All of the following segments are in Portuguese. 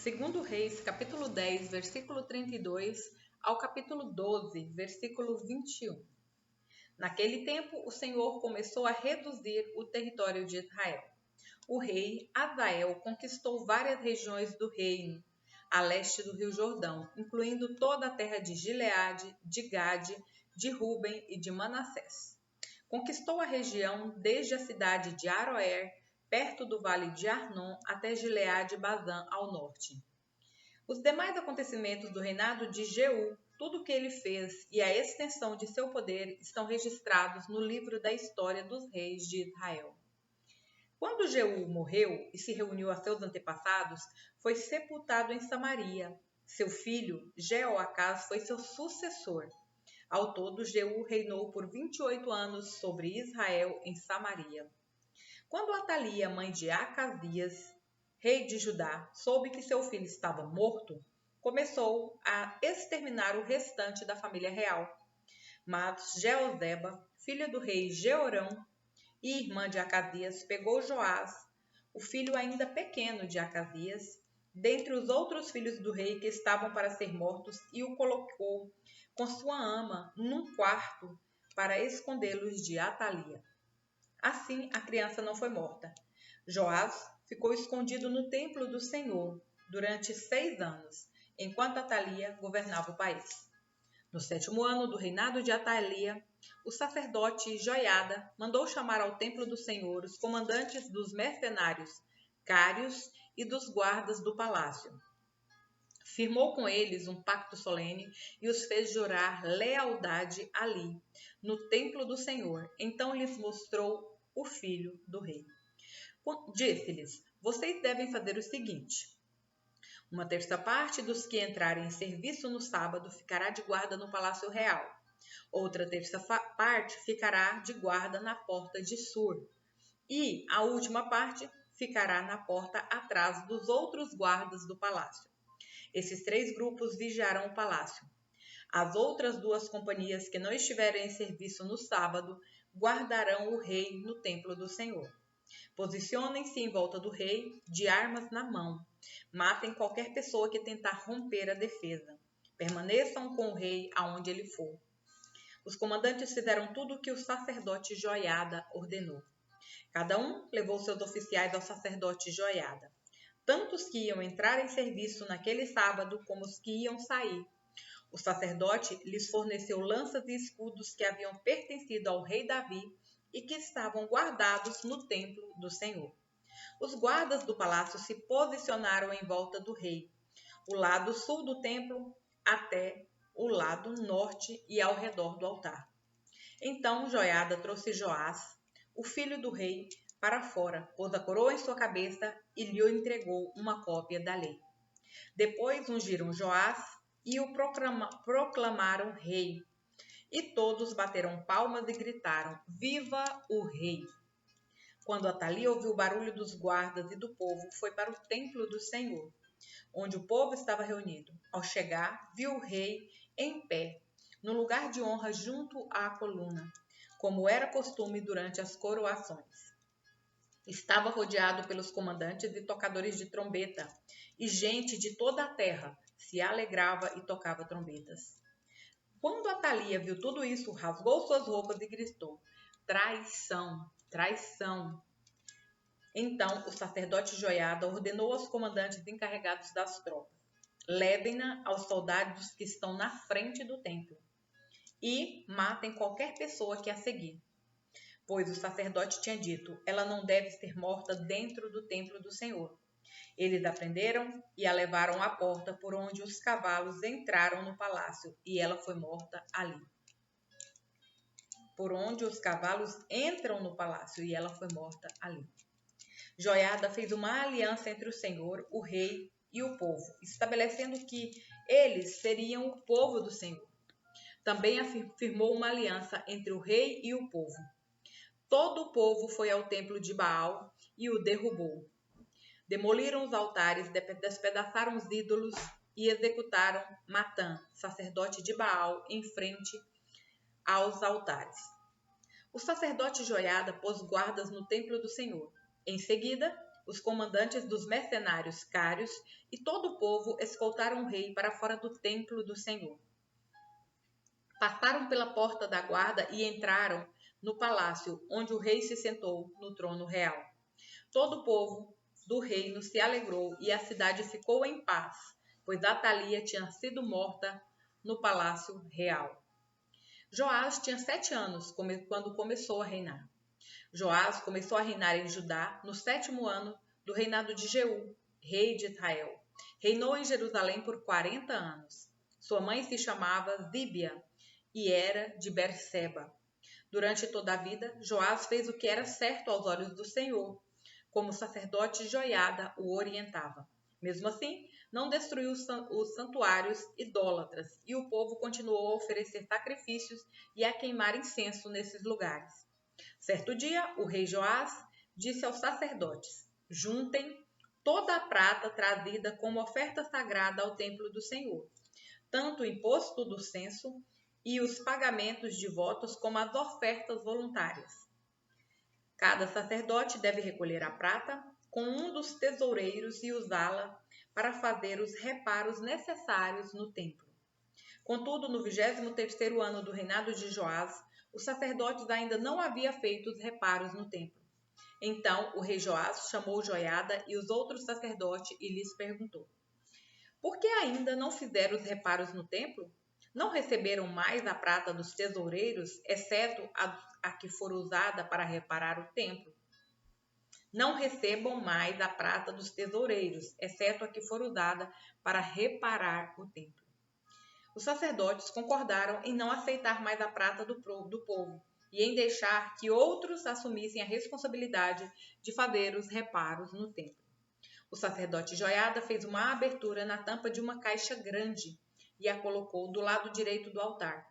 Segundo Reis, capítulo 10, versículo 32 ao capítulo 12, versículo 21. Naquele tempo, o Senhor começou a reduzir o território de Israel. O rei Hazael conquistou várias regiões do reino, a leste do rio Jordão, incluindo toda a terra de Gileade, de Gade, de Ruben e de Manassés. Conquistou a região desde a cidade de Aroer, perto do vale de Arnon, até Gileade e Bazã, ao norte. Os demais acontecimentos do reinado de Jeú, tudo o que ele fez e a extensão de seu poder estão registrados no livro da história dos reis de Israel. Quando Jeú morreu e se reuniu a seus antepassados, foi sepultado em Samaria. Seu filho, Jeoacás, foi seu sucessor. Ao todo, Jeú reinou por 28 anos sobre Israel em Samaria. Quando Atalia, mãe de Acasias, rei de Judá, soube que seu filho estava morto, começou a exterminar o restante da família real. Mas Jeoseba, filha do rei Jeorão e irmã de Acasias, pegou Joás, o filho ainda pequeno de Acasias, dentre os outros filhos do rei que estavam para ser mortos, e o colocou com sua ama num quarto para escondê-los de Atalia. Assim, a criança não foi morta. Joás ficou escondido no templo do Senhor durante 6 anos, enquanto Atalia governava o país. No 7º ano do reinado de Atalia, o sacerdote Joiada mandou chamar ao templo do Senhor os comandantes dos mercenários, cários e dos guardas do palácio. Firmou com eles um pacto solene e os fez jurar lealdade ali, no templo do Senhor. Então lhes mostrou o filho do rei. Disse-lhes: vocês devem fazer o seguinte: 1/3 parte dos que entrarem em serviço no sábado ficará de guarda no palácio real. Outra 1/3 parte ficará de guarda na porta de Sur. E a última parte ficará na porta atrás dos outros guardas do palácio. Esses 3 grupos vigiarão o palácio. As outras 2 companhias que não estiverem em serviço no sábado guardarão o rei no templo do Senhor. Posicionem-se em volta do rei, de armas na mão. Matem qualquer pessoa que tentar romper a defesa. Permaneçam com o rei aonde ele for. Os comandantes fizeram tudo o que o sacerdote Joiada ordenou. Cada um levou seus oficiais ao sacerdote Joiada, tanto os que iam entrar em serviço naquele sábado como os que iam sair. O sacerdote lhes forneceu lanças e escudos que haviam pertencido ao rei Davi e que estavam guardados no templo do Senhor. Os guardas do palácio se posicionaram em volta do rei, o lado sul do templo até o lado norte e ao redor do altar. Então Joiada trouxe Joás, o filho do rei, para fora, pôs a coroa em sua cabeça e lhe entregou uma cópia da lei. Depois ungiram Joás e o proclamaram rei. E todos bateram palmas e gritaram: viva o rei! Quando Atalia ouviu o barulho dos guardas e do povo, foi para o templo do Senhor, onde o povo estava reunido. Ao chegar, viu o rei em pé, no lugar de honra junto à coluna, como era costume durante as coroações. Estava rodeado pelos comandantes e tocadores de trombeta, e gente de toda a terra se alegrava e tocava trombetas. Quando Atalia viu tudo isso, rasgou suas roupas e gritou: traição, traição! Então o sacerdote Joiada ordenou aos comandantes encarregados das tropas: levem-na aos soldados que estão na frente do templo e matem qualquer pessoa que a seguir. Pois o sacerdote tinha dito: ela não deve ser morta dentro do templo do Senhor. Eles a prenderam e a levaram à porta por onde os cavalos entraram no palácio, e ela foi morta ali. Por onde os cavalos entram no palácio, e ela foi morta ali. Joiada fez uma aliança entre o Senhor, o rei e o povo, estabelecendo que eles seriam o povo do Senhor. Também afirmou uma aliança entre o rei e o povo. Todo o povo foi ao templo de Baal e o derrubou. Demoliram os altares, despedaçaram os ídolos e executaram Matã, sacerdote de Baal, em frente aos altares. O sacerdote Joiada pôs guardas no templo do Senhor. Em seguida, os comandantes dos mercenários cários e todo o povo escoltaram o rei para fora do templo do Senhor. Passaram pela porta da guarda e entraram no palácio, onde o rei se sentou no trono real. Todo o povo do reino se alegrou e a cidade ficou em paz, pois Atalia tinha sido morta no palácio real. Joás tinha 7 anos quando começou a reinar. Joás começou a reinar em Judá no 7º ano do reinado de Jeú, rei de Israel. Reinou em Jerusalém por 40 anos. Sua mãe se chamava Zíbia e era de Berseba. Durante toda a vida, Joás fez o que era certo aos olhos do Senhor, como o sacerdote Joiada o orientava. Mesmo assim, não destruiu os santuários idólatras, e o povo continuou a oferecer sacrifícios e a queimar incenso nesses lugares. Certo dia, o rei Joás disse aos sacerdotes: juntem toda a prata trazida como oferta sagrada ao templo do Senhor, tanto o imposto do censo e os pagamentos de votos como as ofertas voluntárias. Cada sacerdote deve recolher a prata com um dos tesoureiros e usá-la para fazer os reparos necessários no templo. Contudo, no 23º ano do reinado de Joás, os sacerdotes ainda não haviam feito os reparos no templo. Então o rei Joás chamou Joiada e os outros sacerdotes e lhes perguntou: por que ainda não fizeram os reparos no templo? Não receberam mais a prata dos tesoureiros, exceto a que for usada para reparar o templo? Não recebam mais a prata dos tesoureiros, exceto a que for usada para reparar o templo. Os sacerdotes concordaram em não aceitar mais a prata do povo e em deixar que outros assumissem a responsabilidade de fazer os reparos no templo. O sacerdote Joiada fez uma abertura na tampa de uma caixa grande e a colocou do lado direito do altar,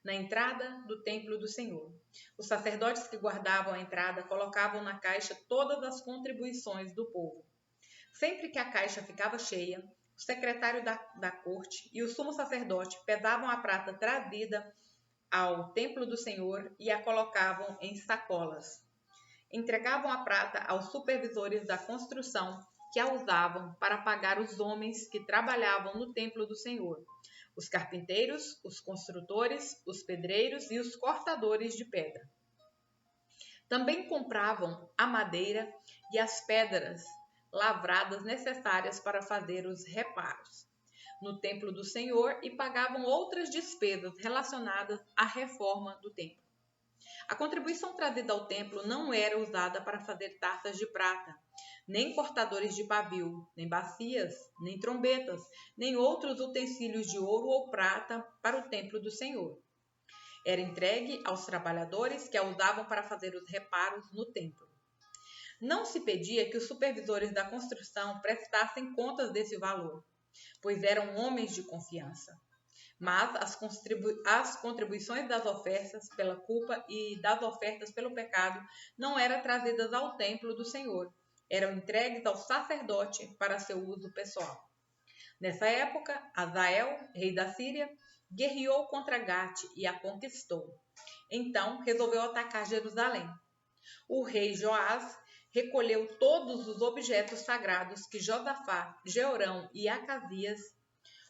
na entrada do templo do Senhor. Os sacerdotes que guardavam a entrada colocavam na caixa todas as contribuições do povo. Sempre que a caixa ficava cheia, o secretário da corte e o sumo sacerdote pesavam a prata trazida ao templo do Senhor e a colocavam em sacolas. Entregavam a prata aos supervisores da construção, que a usavam para pagar os homens que trabalhavam no templo do Senhor, os carpinteiros, os construtores, os pedreiros e os cortadores de pedra. Também compravam a madeira e as pedras lavradas necessárias para fazer os reparos no templo do Senhor e pagavam outras despesas relacionadas à reforma do templo. A contribuição trazida ao templo não era usada para fazer taças de prata, nem cortadores de pavio, nem bacias, nem trombetas, nem outros utensílios de ouro ou prata para o templo do Senhor. Era entregue aos trabalhadores que a usavam para fazer os reparos no templo. Não se pedia que os supervisores da construção prestassem contas desse valor, pois eram homens de confiança. Mas as contribuições das ofertas pela culpa e das ofertas pelo pecado não eram trazidas ao templo do Senhor, eram entregues ao sacerdote para seu uso pessoal. Nessa época, Hazael, rei da Síria, guerreou contra Gate e a conquistou. Então, resolveu atacar Jerusalém. O rei Joás recolheu todos os objetos sagrados que Josafá, Jeorão e Acasias,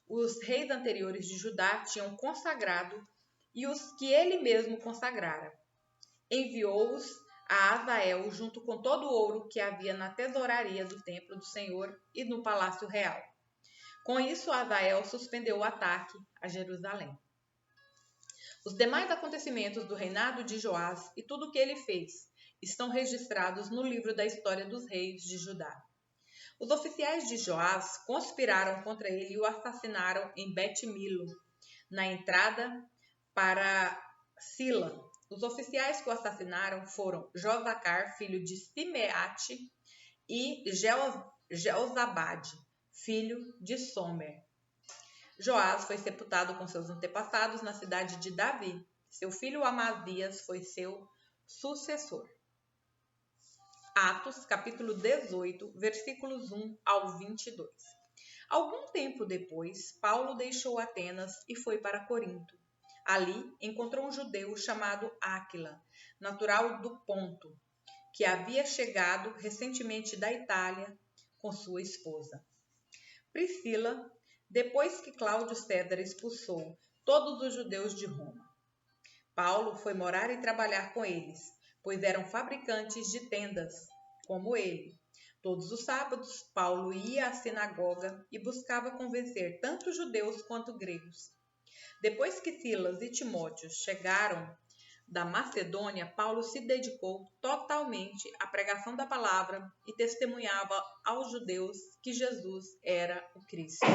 os reis anteriores de Judá, tinham consagrado e os que ele mesmo consagrara. Enviou-os a Hazael junto com todo o ouro que havia na tesouraria do templo do Senhor e no palácio real. Com isso, Hazael suspendeu o ataque a Jerusalém. Os demais acontecimentos do reinado de Joás e tudo o que ele fez estão registrados no livro da história dos reis de Judá. Os oficiais de Joás conspiraram contra ele e o assassinaram em Bet-Milo, na entrada para Sila. Os oficiais que o assassinaram foram Josacar, filho de Simeate, e Jeozabade, filho de Somer. Joás foi sepultado com seus antepassados na cidade de Davi. Seu filho Amazias foi seu sucessor. Atos, capítulo 18, versículos 1 ao 22. Algum tempo depois, Paulo deixou Atenas e foi para Corinto. Ali, encontrou um judeu chamado Áquila, natural do Ponto, que havia chegado recentemente da Itália com sua esposa. Priscila, depois que Cláudio César expulsou todos os judeus de Roma. Paulo foi morar e trabalhar com eles, pois eram fabricantes de tendas, como ele. Todos os sábados, Paulo ia à sinagoga e buscava convencer tanto judeus quanto gregos. Depois que Silas e Timóteo chegaram da Macedônia, Paulo se dedicou totalmente à pregação da palavra e testemunhava aos judeus que Jesus era o Cristo.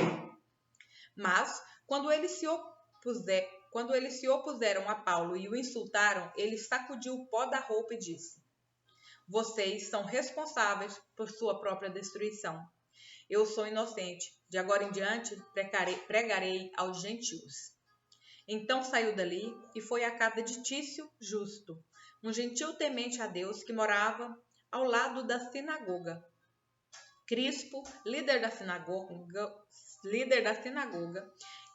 Mas, quando eles se opuseram a Paulo e o insultaram, ele sacudiu o pó da roupa e disse: "Vocês são responsáveis por sua própria destruição. Eu sou inocente. De agora em diante, pregarei aos gentios." Então saiu dali e foi à casa de Tício Justo, um gentil temente a Deus que morava ao lado da sinagoga. Crispo, líder da sinagoga,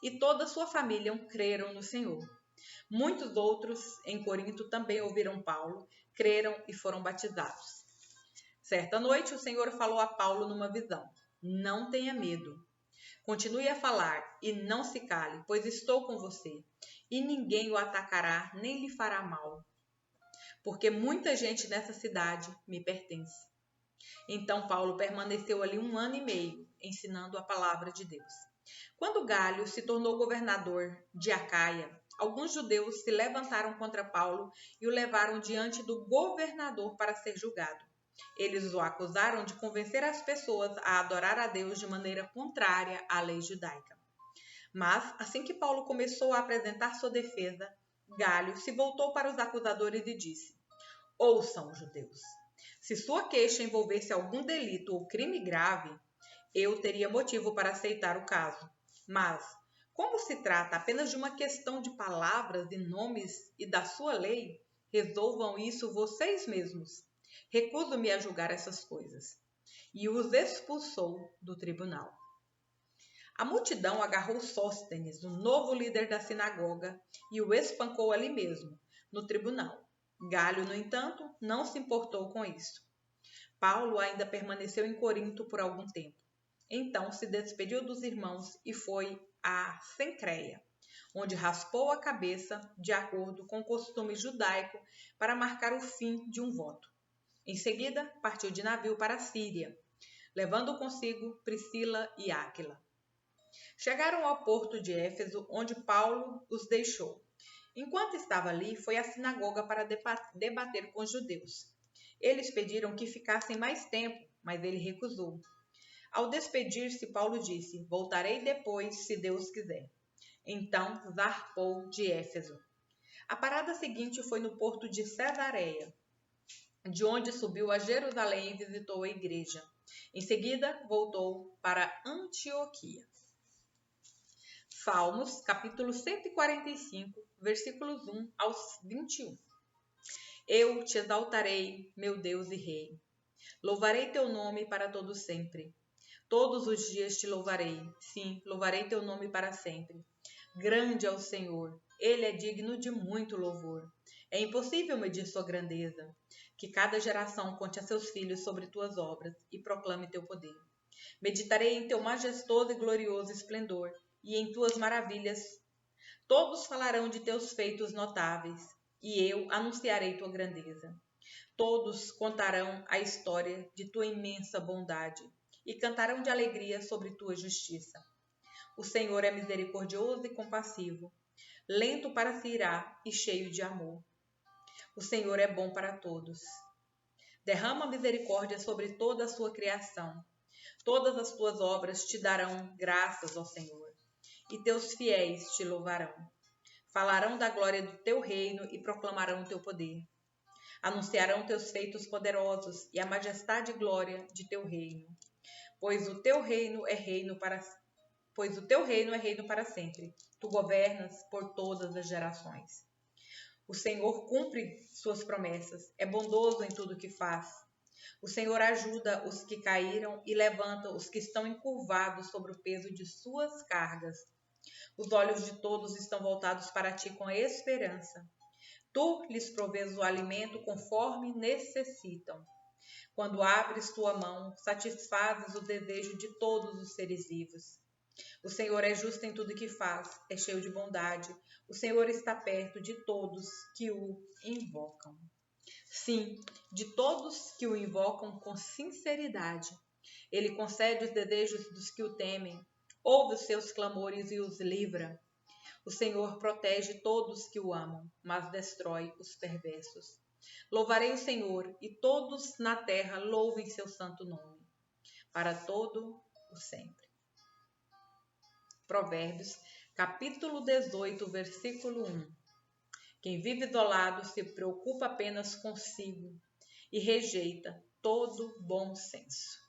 e toda a sua família creram no Senhor. Muitos outros em Corinto também ouviram Paulo, creram e foram batizados. Certa noite, o Senhor falou a Paulo numa visão: "Não tenha medo. Continue a falar e não se cale, pois estou com você, e ninguém o atacará nem lhe fará mal, porque muita gente nessa cidade me pertence." Então Paulo permaneceu ali 1 ano e meio, ensinando a palavra de Deus. Quando Galho se tornou governador de Acaia, alguns judeus se levantaram contra Paulo e o levaram diante do governador para ser julgado. Eles o acusaram de convencer as pessoas a adorar a Deus de maneira contrária à lei judaica. Mas, assim que Paulo começou a apresentar sua defesa, Galho se voltou para os acusadores e disse: "Ouçam, judeus. Se sua queixa envolvesse algum delito ou crime grave, eu teria motivo para aceitar o caso. Mas, como se trata apenas de uma questão de palavras e nomes e da sua lei, resolvam isso vocês mesmos. Recuso-me a julgar essas coisas." E os expulsou do tribunal. A multidão agarrou Sóstenes, o novo líder da sinagoga, e o espancou ali mesmo, no tribunal. Galho, no entanto, não se importou com isso. Paulo ainda permaneceu em Corinto por algum tempo. Então se despediu dos irmãos e foi a Cencreia, onde raspou a cabeça de acordo com o costume judaico para marcar o fim de um voto. Em seguida, partiu de navio para a Síria, levando consigo Priscila e Áquila. Chegaram ao porto de Éfeso, onde Paulo os deixou. Enquanto estava ali, foi à sinagoga para debater com os judeus. Eles pediram que ficassem mais tempo, mas ele recusou. Ao despedir-se, Paulo disse: "Voltarei depois, se Deus quiser." Então zarpou de Éfeso. A parada seguinte foi no porto de Cesareia, de onde subiu a Jerusalém e visitou a igreja. Em seguida, voltou para Antioquia. Salmos, capítulo 145, versículos 1 aos 21. Eu te exaltarei, meu Deus e Rei. Louvarei teu nome para todo sempre. Todos os dias te louvarei. Sim, louvarei teu nome para sempre. Grande é o Senhor. Ele é digno de muito louvor. É impossível medir sua grandeza. Que cada geração conte a seus filhos sobre tuas obras e proclame teu poder. Meditarei em teu majestoso e glorioso esplendor e em tuas maravilhas. Todos falarão de teus feitos notáveis, e eu anunciarei tua grandeza. Todos contarão a história de tua imensa bondade e cantarão de alegria sobre tua justiça. O Senhor é misericordioso e compassivo, lento para se irar e cheio de amor. O Senhor é bom para todos. Derrama misericórdia sobre toda a sua criação. Todas as tuas obras te darão graças, ó Senhor, e teus fiéis te louvarão. Falarão da glória do teu reino e proclamarão o teu poder. Anunciarão teus feitos poderosos e a majestade e glória de teu reino. Pois o teu reino é reino para sempre. Tu governas por todas as gerações. O Senhor cumpre suas promessas, é bondoso em tudo o que faz. O Senhor ajuda os que caíram e levanta os que estão encurvados sobre o peso de suas cargas. Os olhos de todos estão voltados para ti com esperança. Tu lhes provês o alimento conforme necessitam. Quando abres tua mão, satisfazes o desejo de todos os seres vivos. O Senhor é justo em tudo que faz, é cheio de bondade. O Senhor está perto de todos que o invocam. Sim, de todos que o invocam com sinceridade. Ele concede os desejos dos que o temem, ouve os seus clamores e os livra. O Senhor protege todos que o amam, mas destrói os perversos. Louvarei o Senhor, e todos na terra louvem seu santo nome, para todo o sempre. Provérbios, capítulo 18, versículo 1. Quem vive isolado se preocupa apenas consigo e rejeita todo bom senso.